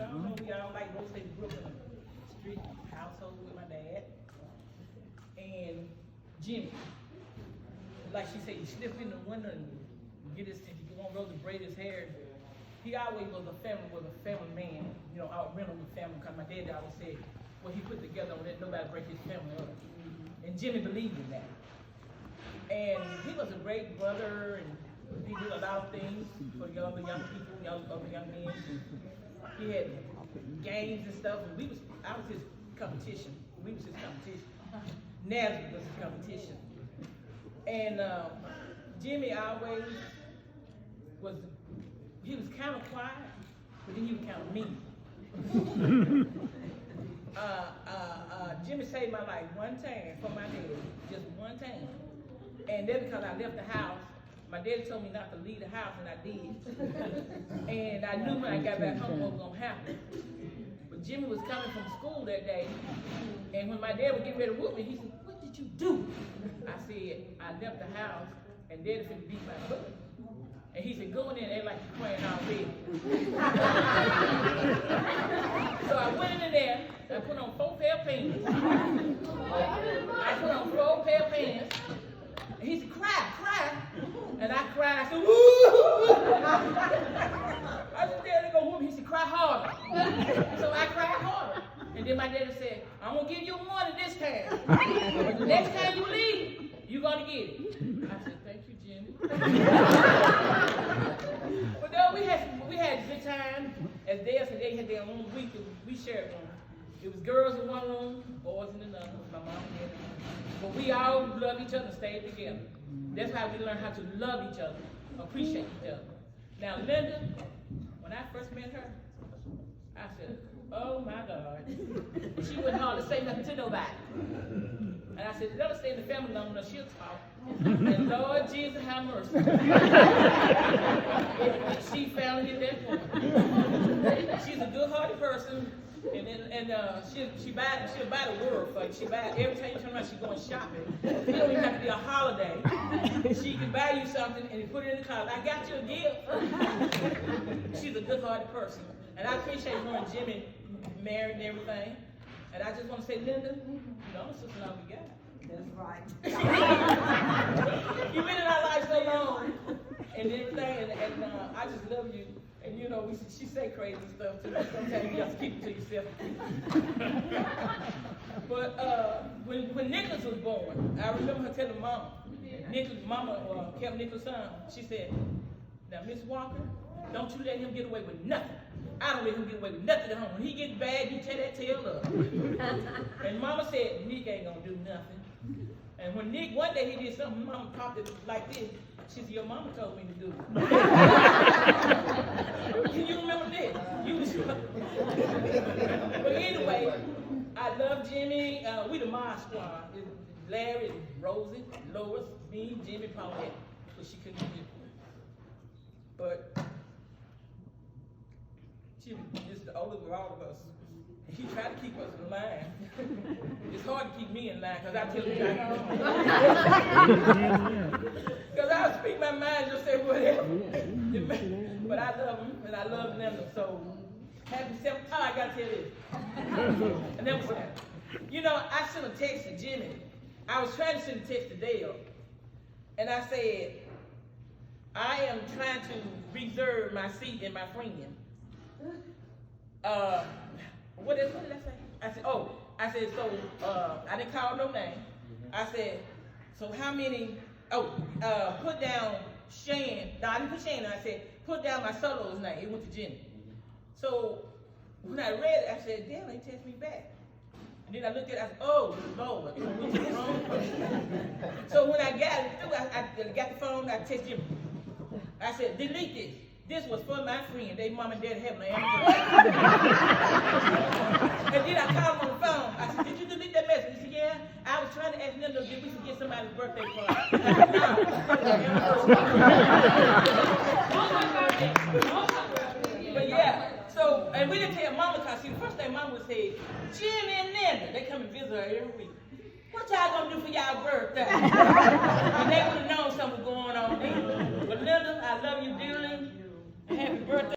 don't know, we all like most say grew up in a street household with my dad. And Jimmy, like she said, he slipped in the window and get his, if you want to braid his hair. He always was a family man, you know, outrental the family, because my dad always said, what he put together, don't let nobody break his family up. And Jimmy believed in that. And he was a great brother, and he did a lot of things for young people, young men. He had games and stuff, and I was his competition. We was his competition. Nazareth was his competition. And Jimmy always he was kind of quiet, but then he was kind of mean. Jimmy saved my life one time for my dad, just one time. And then because I left the house, my daddy told me not to leave the house, and I did. And I knew when I got back home what was going to happen. But Jimmy was coming from school that day, and when my dad was getting ready to whoop me, he said, "What did you do?" I said, "I left the house, and Daddy finna beat my butt." And he said, "Go in there and act like you're crying already." So I went in there, I put on 4 pair of pants. And he said, "Cry. And I cried. I said, "Woo!" I said, "Daddy, go whoop me." He said, "Cry harder." So I cried harder. And then my daddy said, "I'm going to give you a warning this time. But the next time you leave, you're going to get it." I said, "Thank you, Jimmy." But no, we had a good time. As Dale said, they had their own week, and we shared one. It was girls in one room, boys in another. My mom and dad. But we all loved each other and stayed together. That's how we learned how to love each other, appreciate each other. Now, Linda, when I first met her, I said, "Oh my God." She wouldn't hardly say nothing to nobody. And I said, "Let her stay in the family long enough, she'll talk." And Lord Jesus, have mercy. She found it at that point. She's a good-hearted person. And she'll buy the world for you. She buy every time you turn around, she's going shopping. It don't even have to be a holiday. She can buy you something and put it in the car. "I got you a gift." She's a good-hearted person, and I appreciate her and Jimmy married and everything. And I just want to say, Linda, you know, sister-in-law we got. That's right. You've been in our life so long, and everything, and I just love you. And you know, she say crazy stuff too. Sometimes you have to keep it to yourself. But when Nicholas was born, I remember her telling Mama, Mama kept Nicholas' son. She said, "Now, Miss Walker, don't you let him get away with nothing. I don't let him get away with nothing at home. When he gets bad, you tear that tail up." And Mama said, "Nick ain't gonna do nothing." And when Nick, one day he did something, Mama popped it like this. She said, "Your mama told me to do it." Can you remember this? But anyway, I love Jimmy. We the Mars Squad. It's Larry, Rosie, Lois, me, Jimmy, Paulette. But she couldn't do it. But Jimmy is the oldest of all of us. He tried to keep us in line. It's hard to keep me in line because I tell him because I'll speak my mind and just say whatever. But I love him and I love Linda. So happy 7th time, I gotta tell this. And that was that. You know, I sent a text to Jimmy. I was trying to send a text to Dale. And I said, "I am trying to reserve my seat in my friend." What did I say? I said, so, I didn't call no name. I said, "So how many, put down Shane." No, I didn't put Shane. I said, "Put down my solo's name." It went to Jimmy. So when I read it, I said, "Damn, they text me back." And then I looked at it, I said, "Oh, Lord, it went to the wrong person." So when I got it through, I got the phone, I texted Jimmy. I said, "Delete this. This was for my friend. They mom and dad have no anniversary." And then I called him on the phone. I said, "Did you delete that message?" He said, "Yeah. I was trying to ask them, did we forget somebody's birthday party?" But yeah, so, and we didn't tell Mama because the first thing Mama would say, "Jimmy and Linda," they come and visit her every week. "What y'all gonna do for y'all birthday?" And they would have known something was going